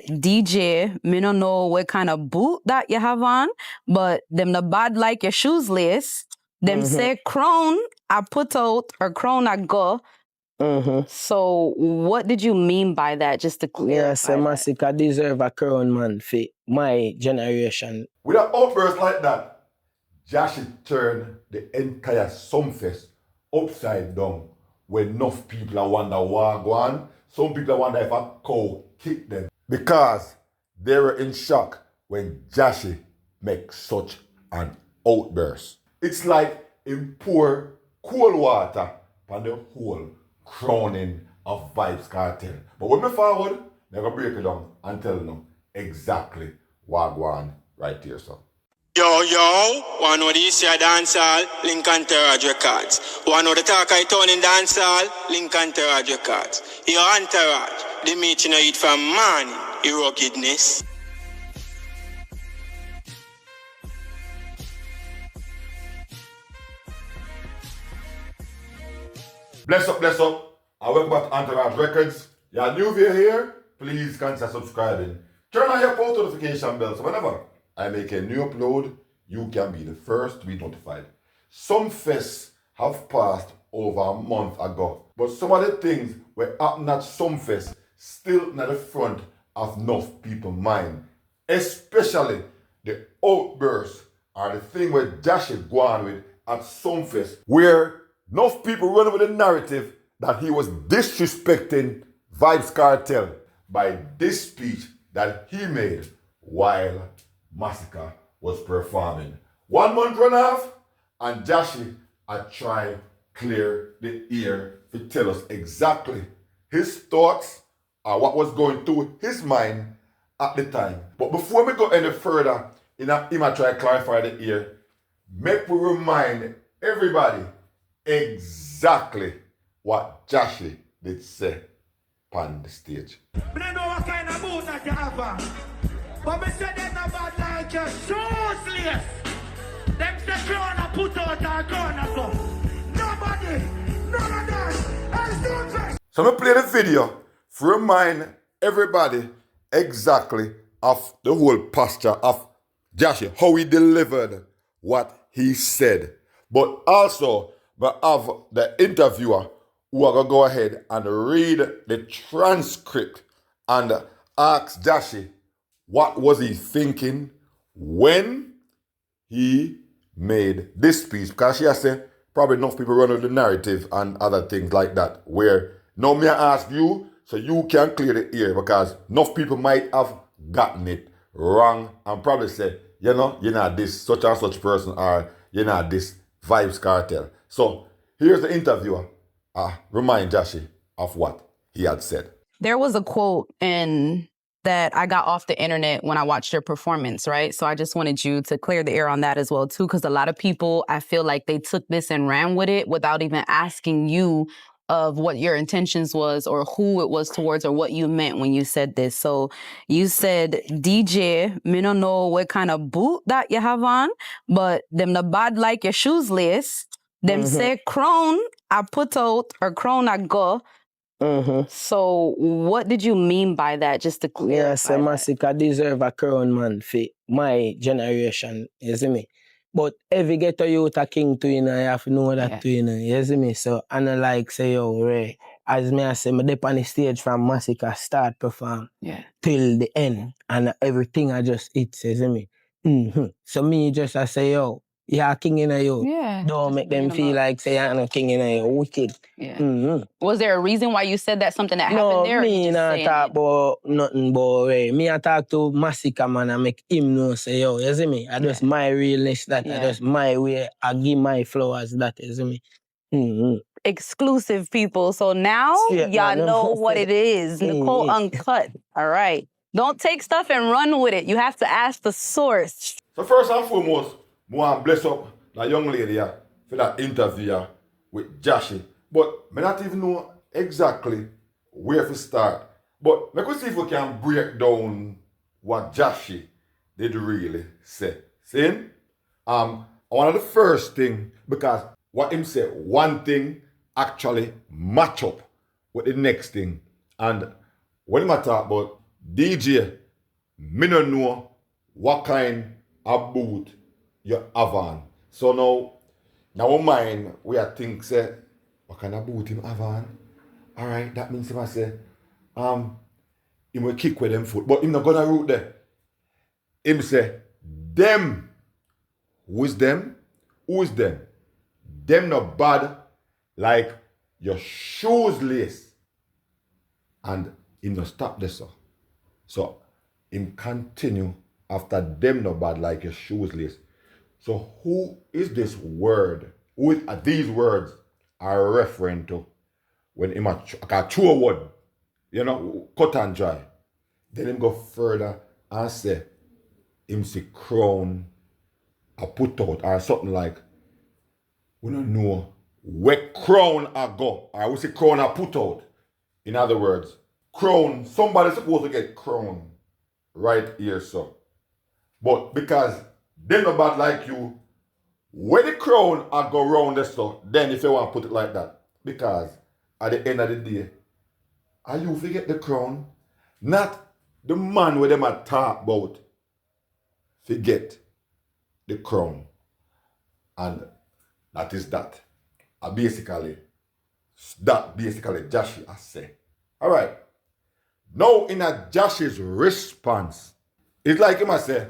DJ, me no know what kind of boot that you have on, but them the bad like your shoes lace. Them say crown I put out or crown I go. So what did you mean by that? Just to clarify. Yeah, say Masicka deserve a crown, man, for my generation. With an outburst like that, Jashii turned the entire Sumfest upside down. When enough people are wonder why go on. Some people are wonder if a cow kicked them. Because they were in shock when Jashii makes such an outburst. It's like him pour cold water on the whole crowning of Vybz Kartel. But when me forward, I'm going to break it down and tell them exactly what go on right here, so. Yo, wanna know the Eastside dancehall? Link and Entourage Records. Wanna know the talk I turn in dancehall? Link and Entourage Records. Your entourage, the meat you know eat from morning, your ruggedness. Bless up, and welcome back to Entourage Records. You're new here, please consider subscribing. Turn on your post notification bell so whenever I make a new upload, you can be the first to be notified. Some fests have passed over a month ago, but some of the things were happening at some fests still not the front of enough people's mind. Especially the outbursts are the thing where Jashii go on with at some fest, where enough people run with the narrative that he was disrespecting Vybz Kartel by this speech that he made while Masicka was performing. 1 month run off, and Jashii had tried clear the air to tell us exactly his thoughts or what was going through his mind at the time. But before we go any further, him try to clarify the air, make we remind everybody exactly what Jashii did say on the stage. I don't know what kind of boot that you have on, but me say them about like your shoes lace. Them say crown I put out or crown I go. Nobody, none of that. So I'm going to play the video to remind everybody exactly of the whole posture of Jashii, how he delivered what he said. But also, we have the interviewer who are going to go ahead and read the transcript and ask Jashii what was he thinking when he made this speech. Because she has said probably enough people run with the narrative and other things like that, where now me I ask you so you can clear the air, because enough people might have gotten it wrong and probably said, you know, you're not this such and such person, or you're not this Vybz Kartel. So here's the interviewer. Remind Jashii of what he had said. There was a quote that I got off the internet when I watched your performance, right? So I just wanted you to clear the air on that as well, too, because a lot of people, I feel like they took this and ran with it without even asking you of what your intentions was or who it was towards or what you meant when you said this. So you said, DJ, me no know what kind of boot that you have on, but them the bad like your shoes lace. Them say crown I put out or crown I go. So what did you mean by that? Just to clarify. Yeah, say Masicka deserve a crown, man, for my generation, you see me? But every ghetto youth a king to, you know, you have to know that too, you know, you see me? So, and I like say, yo, Ray, as me I say, me dip on the stage from Masicka start perform till the end, and everything I just hits, you see me? So me just I say, yo, you're a king in a youth. Don't make them feel like say you're not king in a youth. Wicked. Was there a reason why you said that? Something that happened there? No, me not talk about nothing but me. I talk to Masicka, man, and make him know, say, yo, you see me? I just my realness, that I just my way, I give my flowers, that, you see me? Exclusive people. So now y'all know what it is. Nicole Uncut. All right. Don't take stuff and run with it. You have to ask the source. So first and foremost, I want to bless up that young lady for that interview with Jashii. But I not even know exactly where to start. But let's see if we can break down what Jashii did really say. See? One of the first thing, because what him said, one thing actually match up with the next thing. And when I talk about DJ, me no know what kind of boot you have on. So now mind, we are think say, what kind of boot him have on? Alright, that means him I say, he will kick with them foot, but him not gonna root there. Him say, them. Who is them? Who is them? Them not bad like your shoes lace. And him not stop this. So him continue after them not bad like your shoes lace. So who is this word? Who are these words are referring to when him a true word, cut and dry. Then him go further and say, him see crown a put out or something like, we don't know where crown a go, or we see crown a put out. In other words, crown, somebody's supposed to get crown right here, so. But because they not bad like you, where the crown a go round this so, then if you want to put it like that. Because at the end of the day, are you forget the crown? Not the man where them a talk about. Forget the crown. And that is that. Basically Jashii has said. Alright. Now in a Jashii's response, it's like him I say,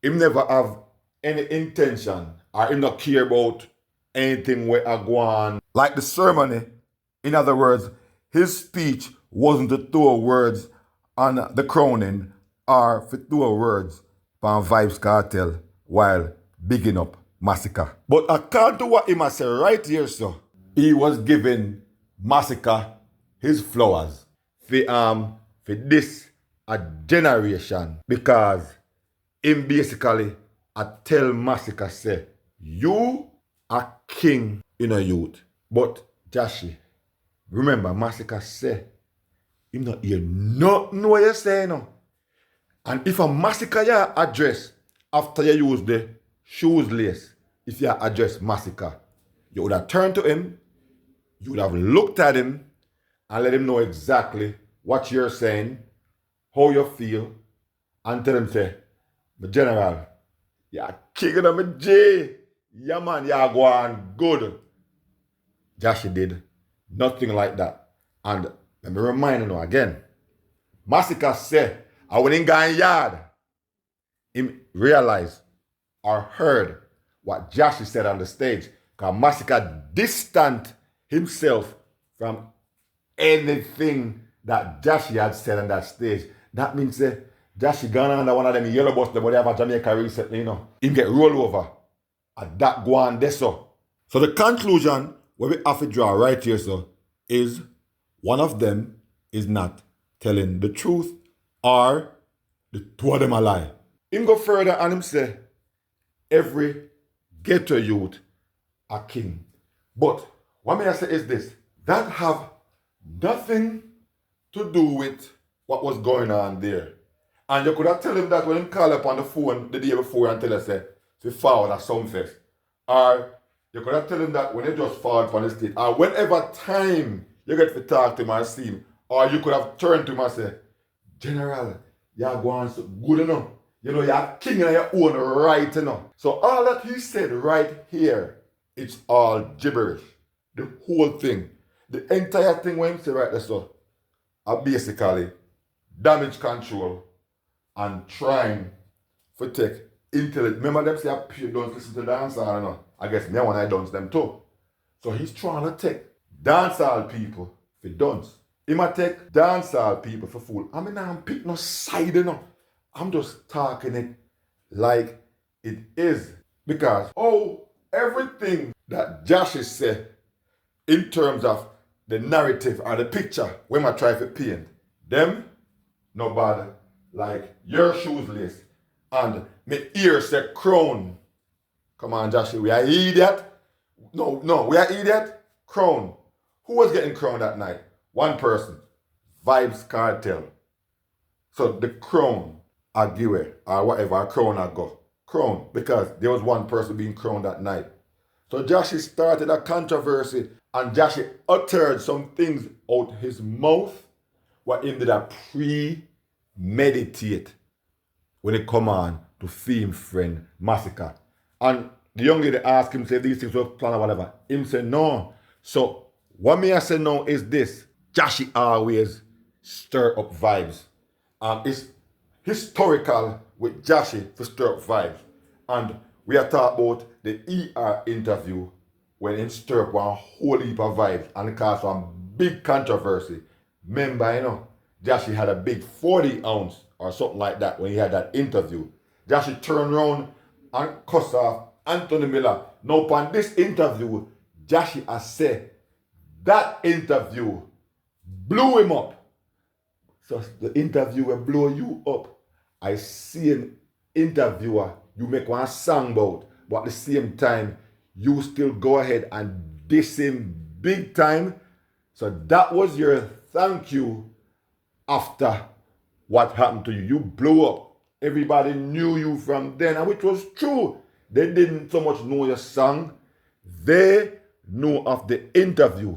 him never have any intention or him not care about anything where I go on. Like the ceremony, in other words, his speech wasn't to throw words on the crowning or to throw words on Vybz Kartel while bigging up Masicka. But according to what him say right here, so he was giving Masicka his flowers for this a generation, because him basically I tell Masicka say, you are king in a youth. But Jashii, remember Masicka say, him not hear nothing what you say no. And if a Masicka you address after you use the shoes lace, if you address Masicka, you would have turned to him, you would have looked at him and let him know exactly what you're saying, how you feel, and tell him say, my general, you're kicking on my J. Yeah man, you're going good. Jashii did nothing like that. And let me remind you again, Masicka said, I went in yard. He realized or heard what Jashii said on the stage. Because Masicka distant himself from anything that Jashii had said on that stage. That means Jashii gone under one of them yellow bus that they have at Jamaica recently, Him get rolled over. And that go on there, so. So the conclusion where we have to draw right here, so, is one of them is not telling the truth, or the two of them are lie. Him go further and him say, every ghetto youth a king. But what may I say is this, that have nothing to do with what was going on there. And you could have tell him that when him call up on the phone the day before and tell us say, to forward at some fest. Or you could have tell him that when he just forward from the state. Or whenever time you get to talk to him or see him. Or you could have turned to him and say, General, you're going so good enough. You're king in your own right enough. So all that he said right here, it's all gibberish. The whole thing. The entire thing when he say right there, so, are basically damage control and trying to take intelligence. Remember them say you don't listen to dancehall, I don't know. I guess me when I dance them too. So he's trying to take dancehall people for dunce. He might take dancehall people for fool. I mean, I'm picking no side, I'm just talking it like it is. Because, everything that Jashii said in terms of the narrative or the picture when I try to paint, them, no bother, like your shoes lace, and my ear said crown. Come on, Jashii, we are idiot? No, we are idiot? Crown. Who was getting crowned that night? One person. Vybz Kartel. So the crown, I give it, or whatever, a crown I go. Crown, because there was one person being crowned that night. So Jashii started a controversy, and Jashii uttered some things out his mouth, what ended up meditate when it come on to theme friend Masicka. And the young lady asked him, say these things were planned or whatever. Him said no. So what me I say now is this. Jashii always stir up vibes. It's historical with Jashii to stir up vibes. And we are talking about the ER interview when it stir up one whole heap of vibes and caused some big controversy. Remember, you know, Jashii had a big 40 ounce or something like that when he had that interview. Jashii turned around and cussed off Anthony Miller. Now, upon this interview, Jashii has said that interview blew him up. So the interview will blow you up. I see an interviewer you make one song about, but at the same time, you still go ahead and diss him big time. So that was your thank you after what happened to you. You blew up. Everybody knew you from then, and which was true. They didn't so much know your song. They knew of the interview.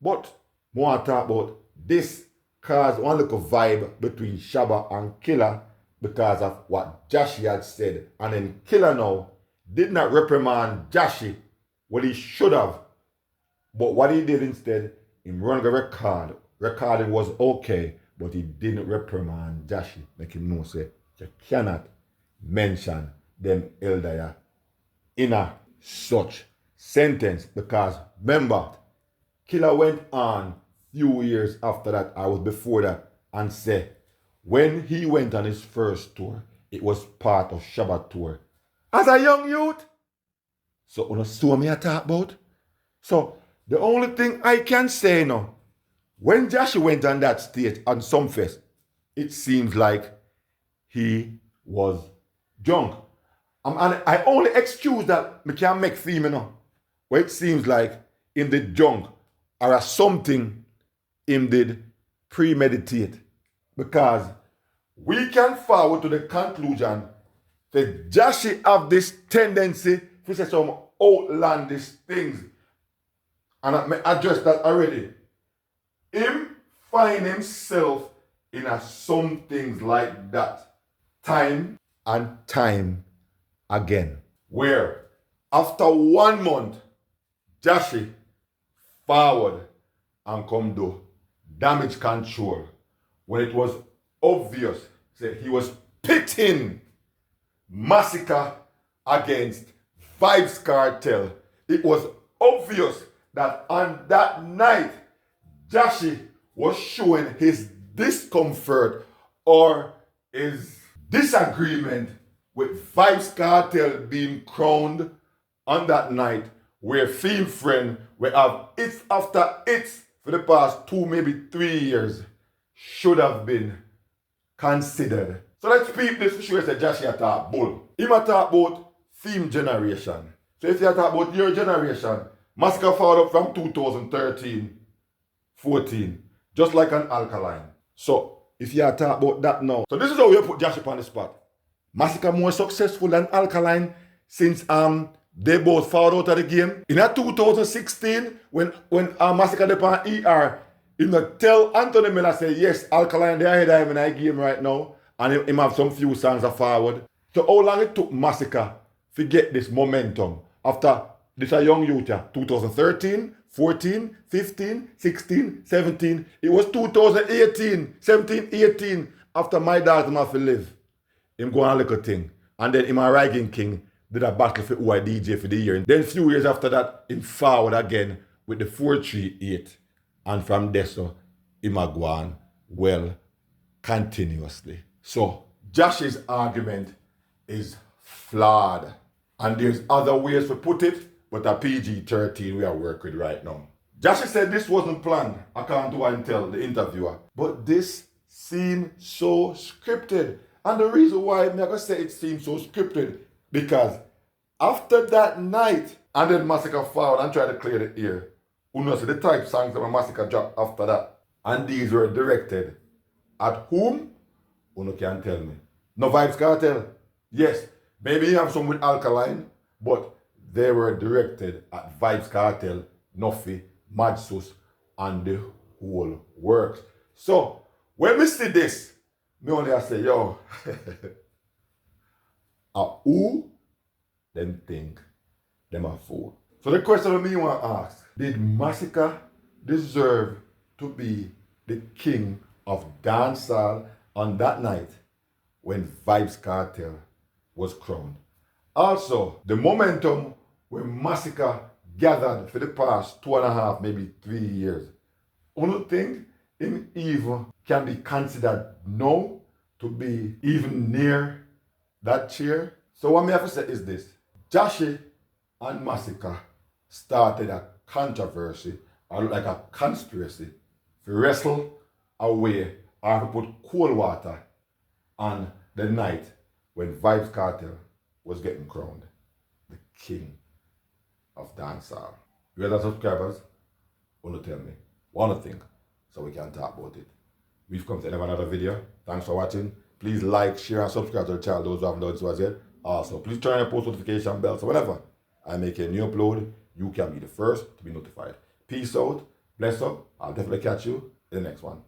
But more I talk about this caused one little vibe between Shabba and Killer because of what Jashii had said. And then Killer now did not reprimand Jashii what he should have. But what he did instead, he run the record. Recording was okay, but he didn't reprimand Jashii. Make him know, say, you cannot mention them elder in a such sentence. Because remember, Killer went on few years after that, I was before that, and said, when he went on his first tour, it was part of Shabba tour. As a young youth. So, you know, so me I talk about. So, the only thing I can say now, when Jashii went on that stage on Sumfest, it seems like he was drunk. And I only excuse that me can make theme, you know, where it seems like in the drunk or something him did premeditate. Because we can forward to the conclusion that Jashii have this tendency to say some outlandish things. And I addressed that already. Him find himself in some things like that. Time and time again. Where after 1 month, Jashii forward and come do damage control. When it was obvious that he was pitting Masicka against Vybz Kartel. It was obvious that on that night, Jashii was showing his discomfort or his disagreement with Vybz Kartel being crowned on that night, where Theme Friend will have hits after hits for the past 2, maybe 3 years, should have been considered. So let's peep this for sure. Say Jashii talk bull. He might talk about theme generation. So if you talk about your generation, Masicka followed up from 2013, 14, just like an alkaline. So if you talk about that now, so this is how we put Jashii on the spot. Masicka more successful than alkaline since they both followed out of the game. In 2016, when Masicka did on ER, he tell Anthony Miller say yes, alkaline they ahead of him in that game right now, and him have some few songs are forward. So how long it took Masicka to get this momentum after this a young youth, 2013, 14, 15, 16, 17. It was 2018, 17, 18, after my daughter have to live. Him go on a little thing. And then him a Ragging King did a battle for who I DJ for the year. And then a few years after that, him forward again with the 438. And from there, so him a go on well continuously. So Jashii's argument is flawed. And there's other ways to put it, but a PG-13 we are working with right now. Jashii said this wasn't planned. I can't do and tell the interviewer. But this seemed so scripted. And the reason why I'm going to say it seemed so scripted, because after that night, and then Masicka forward and tried to clear the air, who knows the type songs that Masicka dropped after that. And these were directed at whom? Who can tell me. No Vybz Kartel? Yes. Maybe you have some with Alkaline, but they were directed at Vybz Kartel, Nuffy, Madsus, and the whole works. So, when we see this, me only I say, yo, who them think them a fool? So the question of me want to ask, did Masicka deserve to be the king of dancehall on that night when Vybz Kartel was crowned? Also, the momentum when Masicka gathered for the past 2.5, maybe 3 years, I don't think him even can be considered now to be even near that chair. So what me have to say is this. Jashii and Masicka started a controversy, or like a conspiracy, to wrestle away or to put cold water on the night when Vybz Kartel was getting crowned the king of dancehall. You other subscribers want to tell me one thing so we can talk about it. We've come to the end of another video. Thanks for watching. Please like, share, and subscribe to the channel, those who haven't done so as yet. Also, please turn on your post notification bell so whenever I make a new upload, you can be the first to be notified. Peace out, bless up. I'll definitely catch you in the next one.